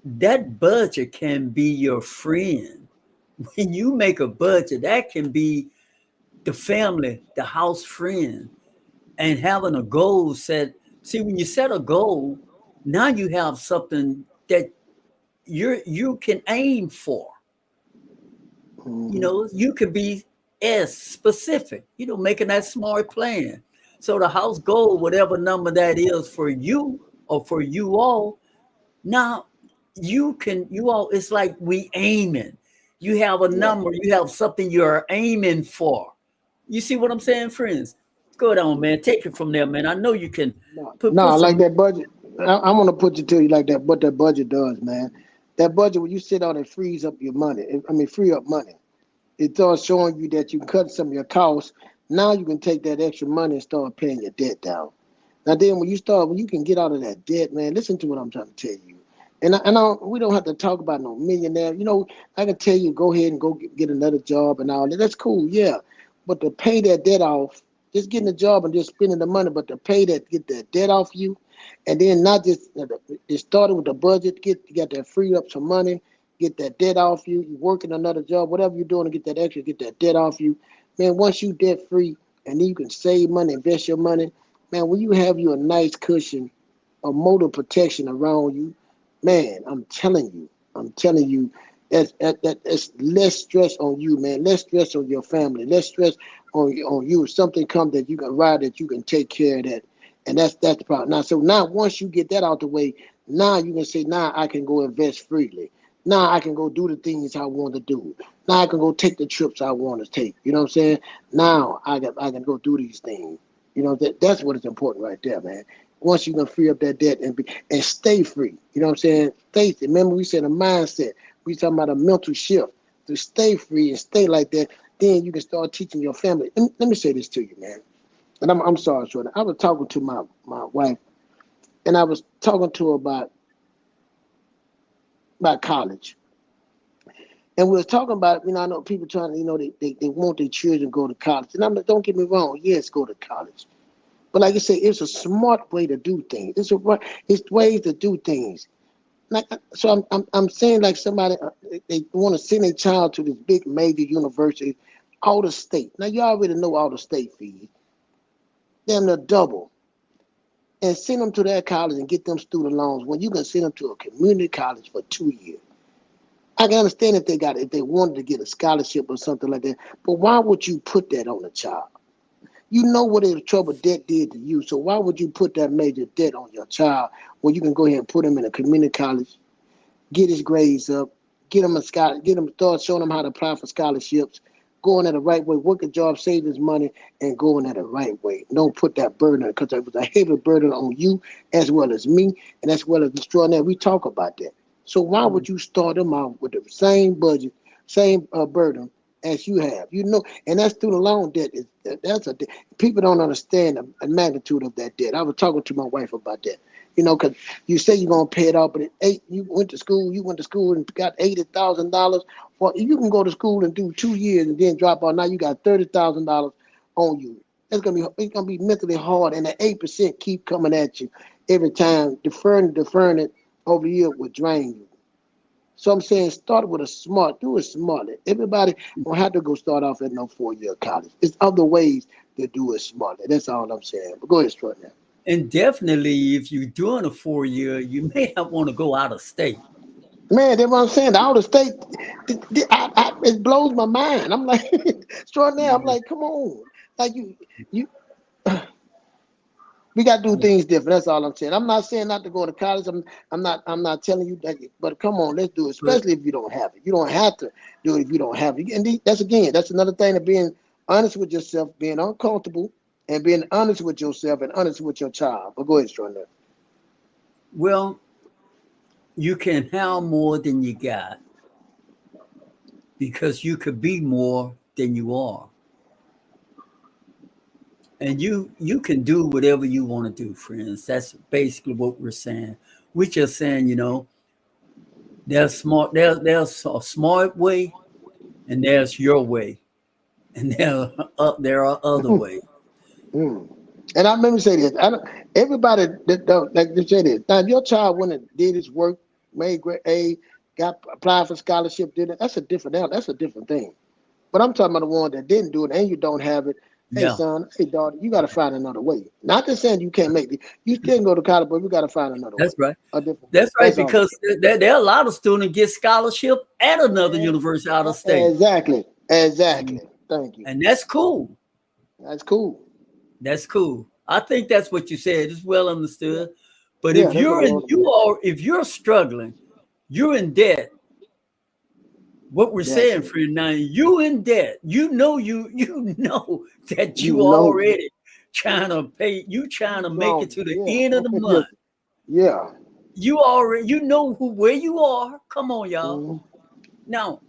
That budget can be your friend. When you make a budget, that can be the family, the house friend, and having a goal set. See, when you set a goal, now you have something that you can aim for. You know, you could be as specific, making that smart plan. So the house goal, whatever number that is for you or for you all, now you all, it's like we aiming. You have a number, you have something you're aiming for. You see what I'm saying, friends? Go down, man. Take it from there, man. I know you can No, put like some. that budget. I'm gonna put it to you like that. What that budget does, man. That budget, when you sit on it, frees up your money. Free up money. It starts showing you that you can cut some of your costs. Now you can take that extra money and start paying your debt down. Now then, when you can get out of that debt, man. Listen to what I'm trying to tell you. We don't have to talk about no millionaire. I can tell you, go ahead and go get another job and all that. That's cool, yeah. But to pay that debt off, just getting a job and just spending the money, but to get that debt off you, and then not just it started with the budget. You got that free up some money, get that debt off you. You working another job, whatever you're doing to get that extra, get that debt off you. Man, once you debt free, and then you can save money, invest your money. Man, when you have you a nice cushion, a motor protection around you, man, I'm telling you, that's less stress on you, man. Less stress on your family. Less stress on you. If something comes that you can ride, that you can take care of that. And that's the problem. Now once you get that out the way, now you can say, now I can go invest freely. Now I can go do the things I want to do. Now I can go take the trips I want to take. You know what I'm saying? Now I can go do these things. That's what is important right there, man. Once you can free up that debt and stay free. You know what I'm saying? Remember we said a mindset. We talking about a mental shift to stay free and stay like that. Then you can start teaching your family. Let me say this to you, man. And I'm sorry, Jordan. I was talking to my wife, and I was talking to her about college. And we was talking about, I know people trying to, they want their children to go to college. And I'm like, don't get me wrong, yes, go to college. But like I say, it's a smart way to do things. It's ways to do things. So I'm saying, like, somebody, they want to send a child to this big major university out of state. Now you already know out of state fees. Them the double. And send them to that college and get them student loans when you can send them to a community college for 2 years. I can understand if they wanted to get a scholarship or something like that, but why would you put that on a child? You know what the trouble debt did to you, so why would you put that major debt on your child when you can go ahead and put him in a community college, get his grades up, get him start showing him how to apply for scholarships, going at the right way, work a job, save his money, and going at the right way. Don't put that burden, because it was a heavy burden on you as well as me, and as well as extraordinary. We talk about that. So why would you start them out with the same budget, same burden as you have? And that student loan debt people don't understand the magnitude of that debt. I was talking to my wife about that. Because you say you're gonna pay it off, but you went to school and got $80,000. Well, you can go to school and do 2 years and then drop out. Now you got $30,000 on you. It's gonna be mentally hard, and the 8% keep coming at you every time. Deferring it over the year would drain you. So I'm saying, start with do it smartly. Everybody don't have to go start off at no 4-year college. There's other ways to do it smartly. That's all I'm saying. But go ahead, Strut now. And definitely, if you're doing a 4-year, you may not want to go out of state. Man, that's what I'm saying. The out of state, it blows my mind. I'm like, Strut now. I'm like, come on, like you. We got to do things different. That's all I'm saying. I'm not saying not to go to college. I'm not telling you that. But come on, let's do it. Especially if you don't have it. You don't have to do it if you don't have it. And that's another thing of being honest with yourself, being uncomfortable, and being honest with yourself and honest with your child. But go ahead, Straughn. Well, you can have more than you got. because you could be more than you are. And you can do whatever you want to do, friends. That's basically what we're saying. We're just saying, there's there's a smart way, and there's your way, and there are other ways. And I remember say this. Everybody that don't like to say this. Now, if your child went and did his work, made grade A, got applied for scholarship, did it. That's a different thing. But I'm talking about the one that didn't do it, and you don't have it. Hey, Yeah. son. Hey, daughter. You got to find another way. Not just saying you can't make it. You still can go to college, but we got to find another way. That's right. A different That's way. right, because there are a lot of students get scholarship at another university out of state. Exactly. Thank you. And that's cool. That's cool. That's cool. I think that's what you said. It's well understood. But Yeah, if you're struggling, you're in debt. What we're saying, friend, now you in debt. You know that you already trying to pay. You trying to make it to the end of the month. Yeah. You already where you are. Come on, y'all. Now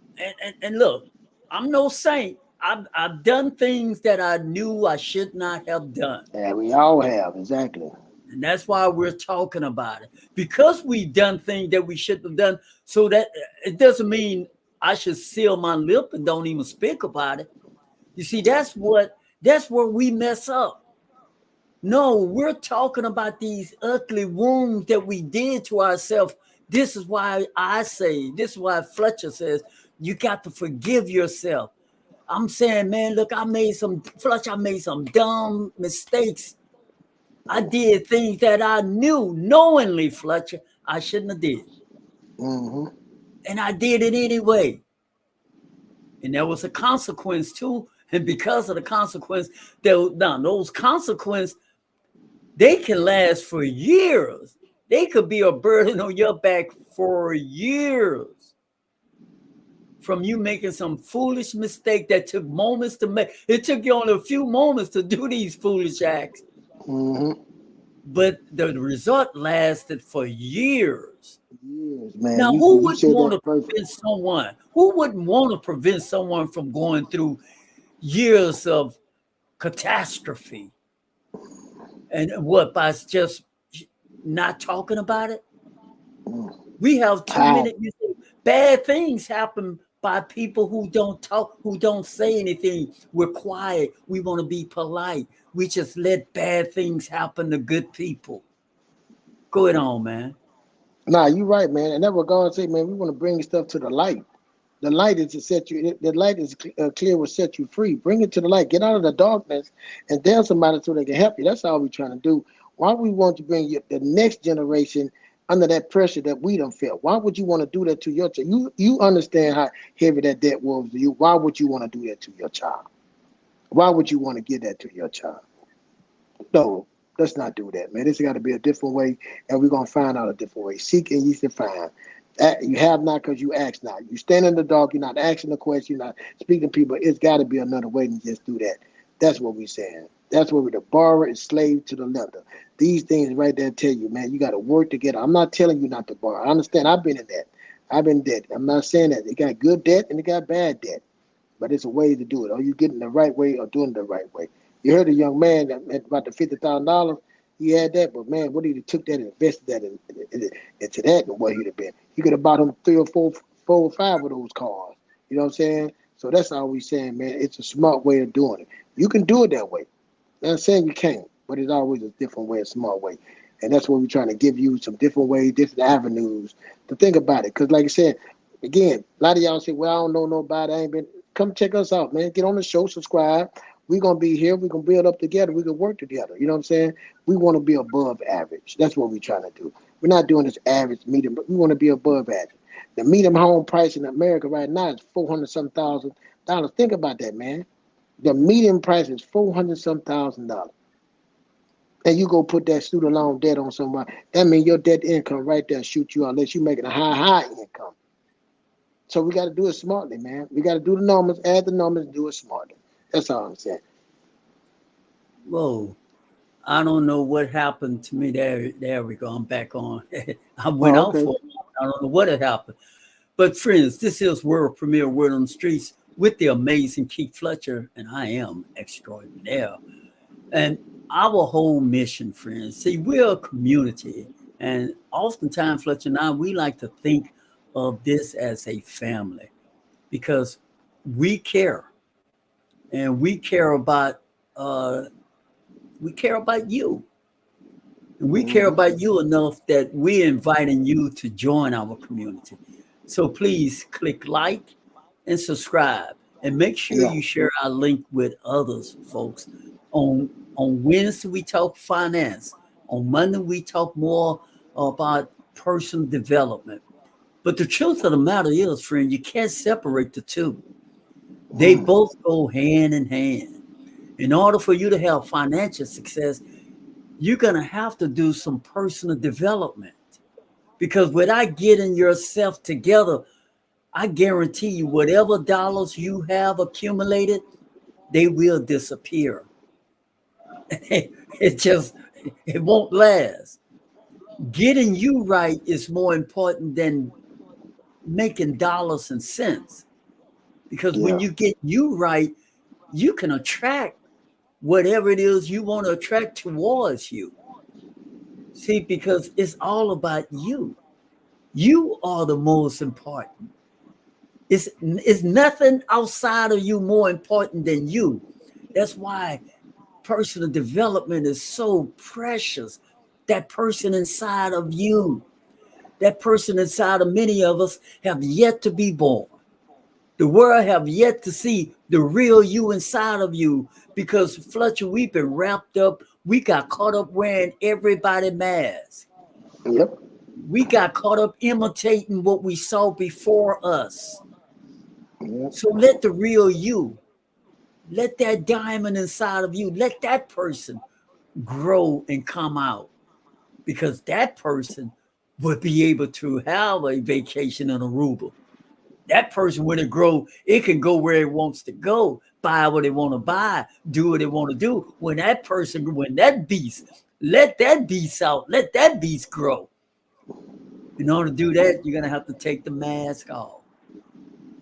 and look, I'm no saint. I've done things that I knew I should not have done. Yeah, we all have, exactly. And that's why we're talking about it. Because we've done things that we shouldn't have done, so that it doesn't mean I should seal my lip and don't even speak about it. You see, that's where we mess up. No, we're talking about these ugly wounds that we did to ourselves. This is why this is why Fletcher says, you got to forgive yourself. I'm saying, man, look, I made some dumb mistakes. I did things that I knew knowingly, Fletcher, I shouldn't have did. And I did it anyway. And there was a consequence too. And because of the consequence, those consequences, they can last for years. They could be a burden on your back for years. From you making some foolish mistake that took moments to make. It took you only a few moments to do these foolish acts. But the result lasted for years. Man. Now, who wouldn't want to prevent someone? Who wouldn't want to prevent someone from going through years of catastrophe? And what, by just not talking about it? We have too many bad things happen by people who don't talk, who don't say anything. We're quiet. We want to be polite. We just let bad things happen to good people. Go ahead on, man. Nah, you're right, man. And that's what God said, man. We want to bring stuff to the light. The light is to set you. The light is clear, will set you free. Bring it to the light. Get out of the darkness and tell somebody so they can help you. That's all we're trying to do. Why we want to bring the next generation under that pressure that we don't feel? Why would you want to do that to your child? You understand how heavy that debt was to you. Why would you want to do that to your child? Why would you want to give that to your child? No, let's not do that, man. This got to be a different way, and we're going to find out a different way. Seek and ye shall find. You have not because you ask not. You stand in the dark, you're not asking the question, you're not speaking to people. It's got to be another way than just do that. That's what we're saying. That's where the borrower is slave to the lender. These things right there tell you, man, you got to work together. I'm not telling you not to borrow. I understand. I've been in that. I've been in debt. I'm not saying that. It got good debt and it got bad debt. But it's a way to do it. Are you getting the right way or doing it the right way? You heard a young man that about the $50,000. He had that, but man, what if he took that and invested that into that and what he'd have been? He could have bought him 3 or 4 or 5 of those cars. You know what I'm saying? So that's all we're saying, man. It's a smart way of doing it. You can do it that way. I'm not saying you can't, but it's always a different way, a smart way. And that's what we're trying to give you, some different ways, different avenues to think about it. Because like I said, again, a lot of y'all say, well, I don't know nobody. I ain't been. Come check us out, man. Get on the show, subscribe. We're going to be here. We're going to build up together. We can work together. You know what I'm saying? We want to be above average. That's what we're trying to do. We're not doing this average medium, but we want to be above average. The medium home price in America right now is $400,000. Think about that, man. The median price is $400,000. And you go put that student loan debt on somebody. That means your debt income right there shoot you out unless you're making a high income. So we got to do it smartly, man. We got to do the numbers, add the numbers, do it smartly. That's all I'm saying. Whoa. I don't know what happened to me. There we go. I'm back on. I went off for a moment. I don't know what had happened. But friends, this is world premiere Word on the Streets with the amazing Keith Fletcher, and I am extraordinaire. And our whole mission, friends, see, we're a community, and oftentimes Fletcher and I, we like to think of this as a family because we care, and we care about you. And we care about you enough that we're inviting you to join our community. So please click like and subscribe, and make sure you share our link with others, folks. On Wednesday we talk finance. On Monday we talk more about personal development. But the truth of the matter is, friend, you can't separate the two. They both go hand in hand. In order for you to have financial success, you're going to have to do some personal development, because without getting yourself together, I guarantee you, whatever dollars you have accumulated, they will disappear. It won't last. Getting you right is more important than making dollars and cents, because when you get you right, you can attract whatever it is you want to attract towards you. See, because it's all about you. You are the most important. It's nothing outside of you more important than you. That's why personal development is so precious. That person inside of you, that person inside of many of us have yet to be born. The world have yet to see the real you inside of you, because Fletcher, we've been wrapped up. We got caught up wearing everybody masks. Yep. We got caught up imitating what we saw before us. Yep. So let the real you, let that diamond inside of you, let that person grow and come out, because that person would be able to have a vacation in Aruba. That person, when it grow, it can go where it wants to go, buy what it want to buy, do what they want to do. When that beast, let that beast out, let that beast grow. In order to do that, you're going to have to take the mask off.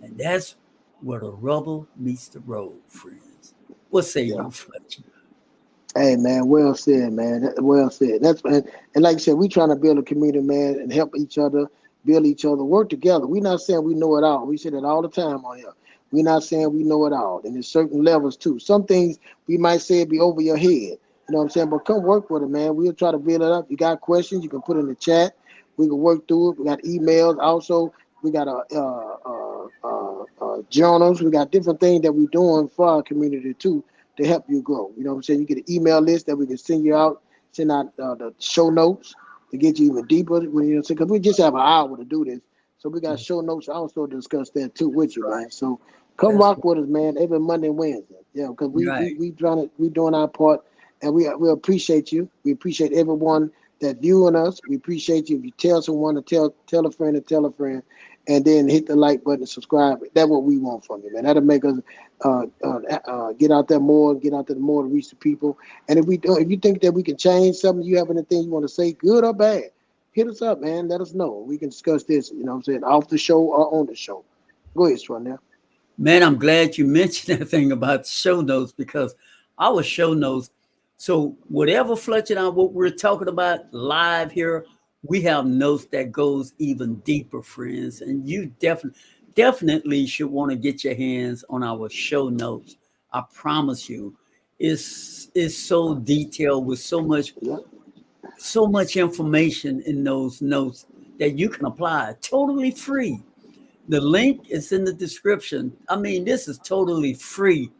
And that's where the rubber meets the road, friends. What say you, Fletcher? Hey man, well said, man. Well said. And like you said, we trying to build a community, man, and help each other, build each other, work together. We're not saying we know it all. We say that all the time on here. We're not saying we know it all. And there's certain levels too. Some things we might say be over your head. You know what I'm saying? But come work with it, man. We'll try to build it up. You got questions, you can put in the chat. We can work through it. We got emails. Also, we got journals. We got different things that we're doing for our community too, to help you grow. You know what I'm saying? You get an email list that we can send out the show notes to get you even deeper. You know what I'm saying? Because we just have an hour to do this. So we got show notes also to discuss that too with you, man. So come rock with us, man, every Monday and Wednesday. Yeah, because we doing our part, and we appreciate you. We appreciate everyone that viewing us. We appreciate you. If you tell someone to tell a friend to tell a friend, and then hit the like button and subscribe. That's what we want from you, man. That'll make us get out there more to reach the people. And if you think that we can change something, you have anything you want to say, good or bad, hit us up, man. Let us know. We can discuss this, you know what I'm saying, off the show or on the show. Go ahead, Swan. Man, I'm glad you mentioned that thing about show notes, because our show notes, so whatever Fletcher and I, what we're talking about live here, we have notes that goes even deeper, friends. And you definitely should want to get your hands on our show notes. I promise you, it's so detailed with so much information in those notes that you can apply totally free. The link is in the description. I mean, this is totally free.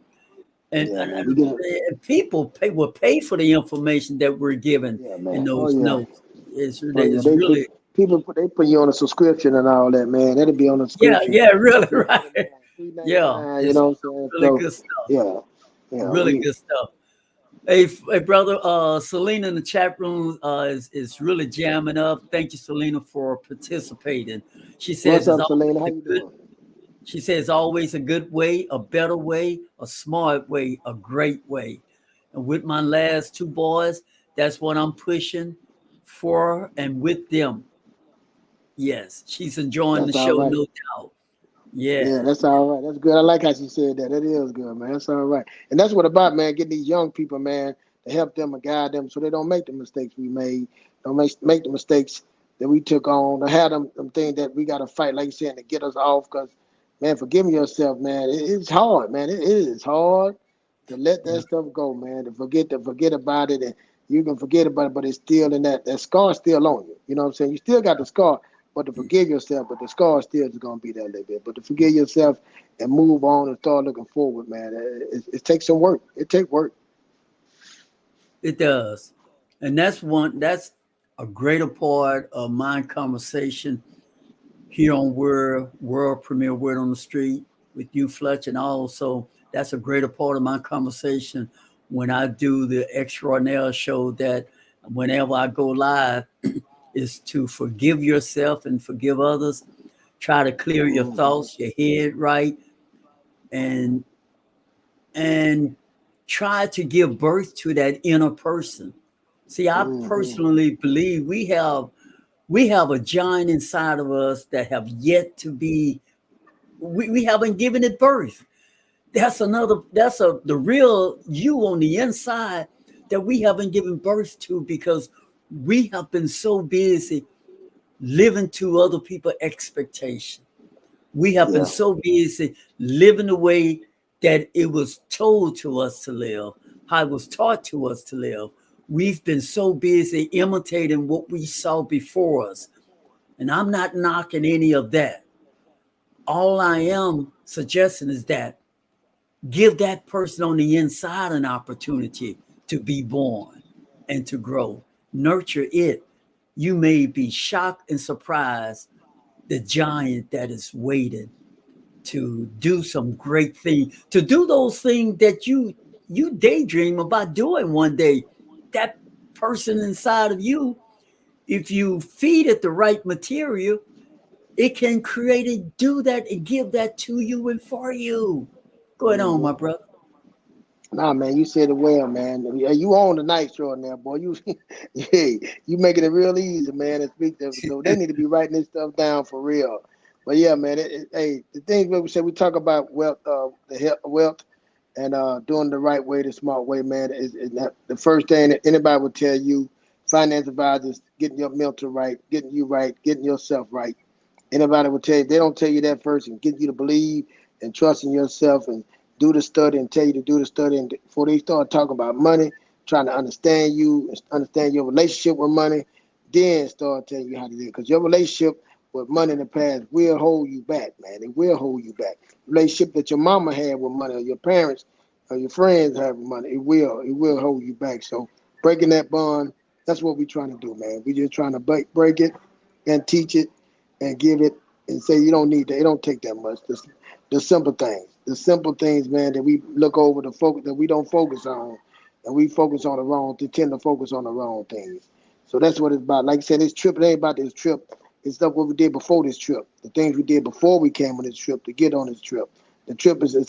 And people will pay for the information that we're given in those notes. It's really people put you on a subscription and all that, man. That'll be on a subscription. Yeah, really, right. Yeah, you know what I'm saying? Really good stuff. Really good stuff. Hey, brother, Selena in the chat room is really jamming up. Thank you, Selena, for participating. She says, "What's up, Selena? How you doing?" She says, "Always a good way, a better way, a smart way, a great way." And with my last two boys, that's what I'm pushing for, and with them. Yes, she's enjoying the That's all show, right. no doubt. Yeah. Yeah, that's all right. That's good. I like how she said that. That is good, man. That's all right. And that's what about, man, getting these young people, man, to help them and guide them so they don't make the mistakes we made. Don't make the mistakes that we took on. To have them things that we got to fight, like you said, to get us off. Because, man, forgiving yourself, man, it's hard, man. It is hard to let that stuff go, man. To forget about it, and you can forget about it, but it's still in that scar still on you. You know what I'm saying? You still got the scar, but to forgive yourself, but the scar still is gonna be there a little bit. But to forgive yourself and move on and start looking forward, man, it takes some work. It takes work. It does. And that's a greater part of my conversation here on World Premiere Word on the Street with you, Fletcher, and also that's a greater part of my conversation when I do the extraordinary show that whenever I go live is to forgive yourself and forgive others. Try to clear your thoughts, your head right, and and try to give birth to that inner person. See, I personally believe we have a giant inside of us that have yet to be we haven't given it birth. That's the real you on the inside that we haven't given birth to because we have been so busy living to other people's expectation. We have been Yeah. so busy living the way that it was told to us to live, how it was taught to us to live. We've been so busy imitating what we saw before us. And I'm not knocking any of that. All I am suggesting is that give that person on the inside an opportunity to be born and to grow. Nurture it. You may be shocked and surprised the giant that is waiting to do some great thing, to do those things that you daydream about doing one day. That person inside of you, if you feed it the right material, it can create and do that and give that to you and for you. Go ahead on, my brother. Nah, man, you said it well, man. Yeah, you on the night show there, boy. You, hey, you making it real easy, man. To speak to them. So they need to be writing this stuff down for real. But yeah, man. Hey, the things we said we talk about wealth, wealth, and doing the right way, the smart way, man. Is not the first thing that anybody would tell you. Finance advisors getting your mental right, getting you right, getting yourself right. Anybody will tell you, they don't tell you that first and get you to believe and trust in yourself and do the study and tell you to do the study. And before they start talking about money, trying to understand you, understand your relationship with money, then start telling you how to do it. Because your relationship with money in the past will hold you back, man. It will hold you back. Relationship that your mama had with money or your parents or your friends have with money, it will hold you back. So breaking that bond, that's what we're trying to do, man. We're just trying to break it and teach it and give it and say you don't need that. It don't take that much. The simple things, man, that we look over the focus that we don't focus on, and we focus on the wrong. They tend to focus on the wrong things. So that's what it's about. Like I said, this trip, it ain't about this trip. It's stuff what we did before this trip. The things we did before we came on this trip to get on this trip. The trip is a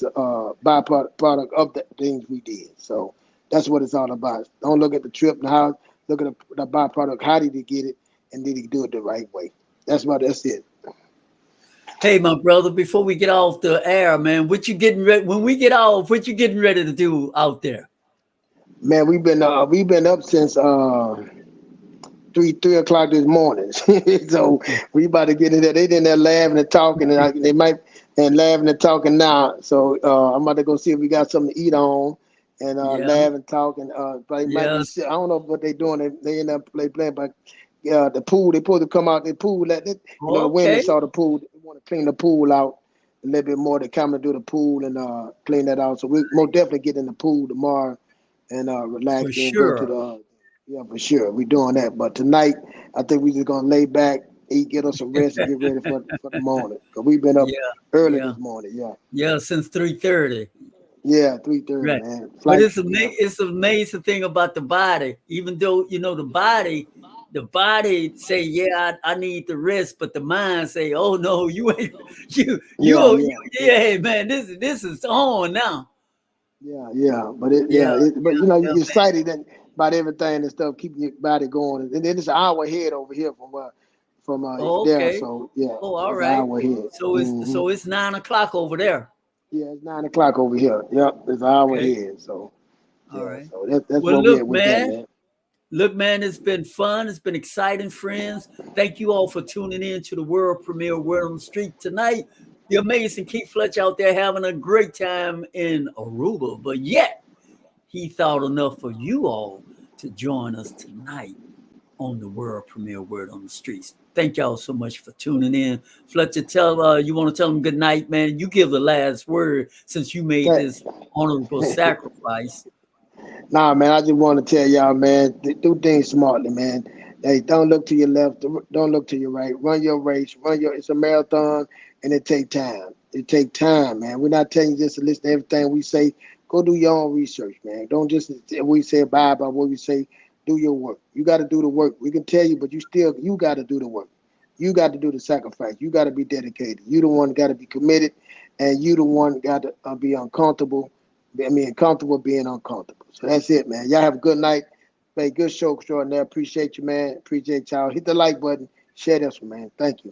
byproduct of the things we did. So that's what it's all about. Don't look at the trip and how. Look at the byproduct. How did he get it, and did he do it the right way? That's it. Hey, my brother, before we get off the air, man, what you getting ready when we get off? What you getting ready to do out there? Man, we've been up since 3 o'clock this morning. So we about to get in there. They in there laughing and talking, and they might and laughing and talking now. So I'm about to go see if we got something to eat on, and laugh and talk. And probably might be. I don't know what they doing. They end up playing, but the pool. They supposed to come out the pool. The women saw the pool. They want to clean the pool out a little bit more. They come and do the pool and clean that out. So we most definitely get in the pool tomorrow and relax For and sure. go to the. Yeah, for sure. We're doing that. But tonight, I think we're just going to lay back, eat, get us some rest, and get ready for the morning. Because we've been up early this morning. Yeah. Yeah, since 3:30. Yeah, 3:30, Right. man. But Flight. it's an amazing thing about the body. Even though, the body say, yeah, I need the rest, but the mind say, oh no, you ain't man, this is on now. Yeah. But you're excited about everything and stuff, keeping your body going. And then it's an hour ahead over here from Oh, there. okay. So yeah, Oh, all it's an right. hour ahead. So it's 9 o'clock over there. Yeah, it's 9 o'clock over here. Yep, it's an hour Okay. ahead. So All yeah, right. so that's Well, where we at with that, man. look, man, it's been fun. It's been exciting, friends. Thank you all for tuning in to the world premiere Word on the Street tonight. The amazing Keith Fletcher out there having a great time in Aruba, but yet he thought enough of you all to join us tonight on the world premiere Word on the Streets. Thank y'all so much for tuning in. Fletcher, you want to tell them good night, man. You give the last word since you made this honorable sacrifice. Nah, man, I just want to tell y'all, man, do things smartly, man. Hey, don't look to your left, don't look to your right. Run your race, it's a marathon, and it take time. It take time, man. We're not telling you just to listen to everything we say. Go do your own research, man. Don't just we say abide by what we say. Do your work. You got to do the work. We can tell you, but you got to do the work. You got to do the sacrifice. You got to be dedicated. You the one got to be committed, and you the one got to be uncomfortable. Comfortable being uncomfortable. So that's it, man. Y'all have a good night. Hey, good show extraordinaire. Appreciate you, man. Appreciate y'all. Hit the like button. Share this one, man. Thank you.